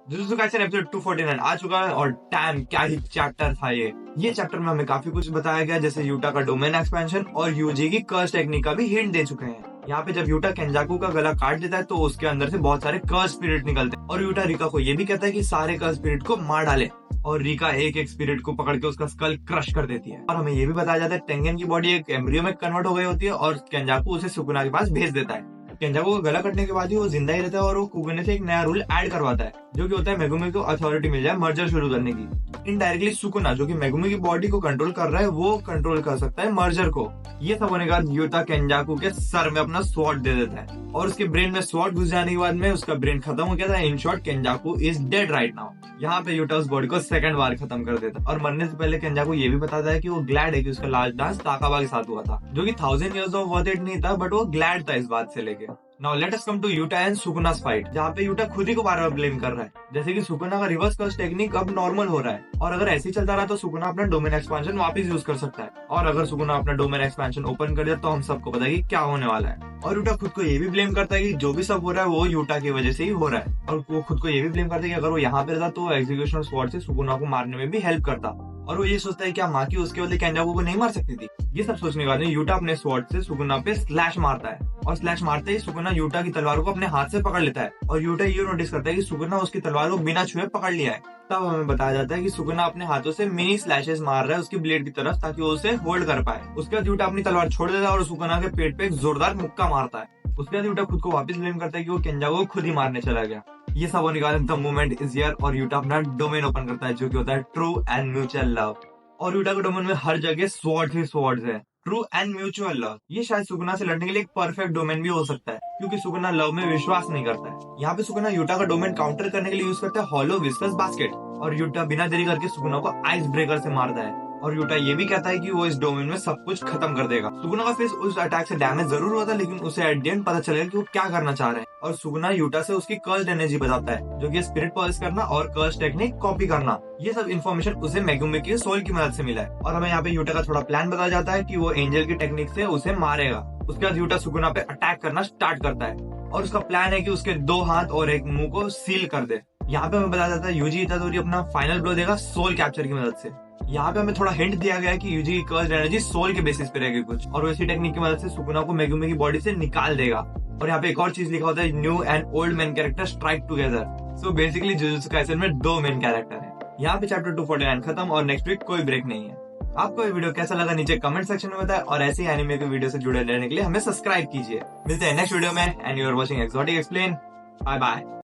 Jujutsu Kaisen episode 249 आ चुका है और टैम क्या ही चैप्टर था ये चैप्टर में हमें काफी कुछ बताया गया, जैसे यूटा का डोमेन एक्सपेंशन और यूजी की कर्स टेक्निक का भी हिंट दे चुके हैं। यहाँ पे जब यूटा केंजाकू का गला काट देता है तो उसके अंदर से बहुत सारे कर्स स्पिरिट निकलते हैं और यूटा रिका को ये भी कहता है कि सारे कर्स स्पिरिट को मार डाले और रिका एक एक स्पिरिट को पकड़ के उसका स्कल क्रश कर देती है। और हमें ये भी बताया जाता है टेंगेन की बॉडी एक एम्ब्रियो में कन्वर्ट हो गई होती है और केंजाकू उसे सुकुना के पास भेज देता है। केंजाकू को गला कटने के बाद ही वो जिंदा ही रहता है और वो कुगने से एक नया रूल ऐड करवाता है, जो कि होता है मेगुमी को अथॉरिटी मिल जाए मर्जर शुरू करने की। इनडायरेक्टली सुकुना जो कि मेगुमी की बॉडी को कंट्रोल कर रहा है वो कंट्रोल कर सकता है मर्जर को। ये सब होने के बाद यूटा केंजाकू के सर में अपना स्वॉर्ड दे देता है और उसके ब्रेन में स्वॉर्ड घुस जाने के बाद में उसका ब्रेन खत्म हो गया था। In short Kenjaku is dead right now. यहाँ पे यूटा उस बॉडी को सेकंड बार खत्म कर देता है और मरने से पहले केंजाकू ये भी बताता है कि वो ग्लैड है कि उसका लास्ट डांस ताकाबा के साथ हुआ था, जो कि 1000 years ऑफ वर्थ इट नहीं था, बट वो ग्लैड था इस बात से लेके। Now let us come to Yuta and Sukuna's fight, जहाँ पे यूटा खुद ही को बार बार ब्लेम कर रहा है, जैसे कि सुकुना का रिवर्स कर्स टेक्निक अब नॉर्मल हो रहा है और अगर ऐसे ही चलता रहा तो सुकुना अपना डोमेन एक्सपेंशन वापस यूज कर सकता है। और अगर सुकुना अपना डोमेन एक्सपेंशन ओपन कर दिया तो हम सबको पता है कि क्या होने वाला है। और यूटा खुद को ये भी ब्लेम करता है कि जो भी सब हो रहा है वो यूटा की वजह से ही हो रहा है और वो खुद को ये भी ब्लेम करता है कि अगर वो यहाँ पे रहता तो एग्जीक्यूशन स्वॉर्ड से सुकुना को मारने में भी हेल्प करता। और वो ये सोचता है क्या माँ की उसके बदले केंजाकू को नहीं मार सकती थी। ये सब सोचने के बाद यूटा अपने स्वॉर्ड से सुकुना पे स्लैश मारता है और स्लैश मारते ही सुकुना यूटा की तलवार को अपने हाथ से पकड़ लेता है और यूटा ये नोटिस करता है कि सुकुना उसकी तलवार को बिना छुए पकड़ लिया है। तब हमें बताया जाता है कि सुकुना अपने हाथों से मिनी स्लैशेस मार रहा है उसकी ब्लेड की तरफ ताकि वो उसे होल्ड कर पाए। उसके बाद यूटा अपनी तलवार छोड़ देता है और सुकुना के पेट पे एक जोरदार मुक्का मारता है। उसके बाद यूटा खुद को वापस ब्लेम करता है कि वो केंजाकू को खुद ही मारने चला गया। ये सब होने के बाद द मोमेंट इज हियर और यूटा अपना डोमेन ओपन करता है, जो कि होता है ट्रू एंड म्यूचुअल लव। और यूटा के डोमेन में हर जगह स्वॉर्ड्स ही स्वॉर्ड्स है। ट्रू एंड म्यूचुअल लव, ये शायद सुकुना से लड़ने के लिए एक परफेक्ट डोमेन भी हो सकता है, क्योंकि सुकुना लव में विश्वास नहीं करता है। यहाँ पे सुकुना यूटा का डोमेन काउंटर करने के लिए यूज करता है हॉलो विस्कस बास्केट और यूटा बिना देरी करके सुकुना को आइस ब्रेकर से मारता है और यूटा ये भी कहता है कि वो इस डोमेन में सब कुछ खत्म कर देगा। सुकुना का फेस उस अटैक से डैमेज जरूर हुआ था, लेकिन उसे एट द एंड पता चलेगा कि वो क्या करना चाह रहे हैं और सुकुना यूटा से उसकी कर्स्ड एनर्जी बताता है, जो कि स्पिरिट पॉलिश करना और कर्स टेक्निक कॉपी करना। ये सब इन्फॉर्मेशन उसे मेगुमी की सोल की मदद से मिला है और हमें यहाँ पे यूटा का थोड़ा प्लान बताया जाता है कि वो एंजल की टेक्निक से उसे मारेगा। उसके बाद यूटा सुकुना पे अटैक करना स्टार्ट करता है और उसका प्लान है कि उसके 2 हाथ और एक मुंह को सील कर दे। यहाँ पे हमें बताया जाता है यूजी इतादोरी अपना फाइनल ब्लो देगा सोल कैप्चर की मदद से। यहाँ पे हमें थोड़ा हिंट दिया गया है कि यूजी की कर्स्ड एनर्जी सोल के बेसिस पे रहेगी कुछ, और वैसी टेक्निक की मदद से सुकुना को मेगुमी की बॉडी से निकाल देगा। और यहाँ पे एक और चीज लिखा होता है, new and old main character strike together. So basically jujutsu Kaisen में 2 मेन कैरेक्टर है। यहाँ पे चैप्टर 249 खत्म और नेक्स्ट वीक कोई ब्रेक नहीं है। आपको ये वीडियो कैसा लगा नीचे कमेंट सेक्शन में बताएं और ऐसे ही एनिमे के वीडियो से जुड़े रहने के लिए हमें सब्सक्राइब कीजिए। मिलते हैं नेक्स्ट वीडियो में and you are watching exotic explain. Bye bye.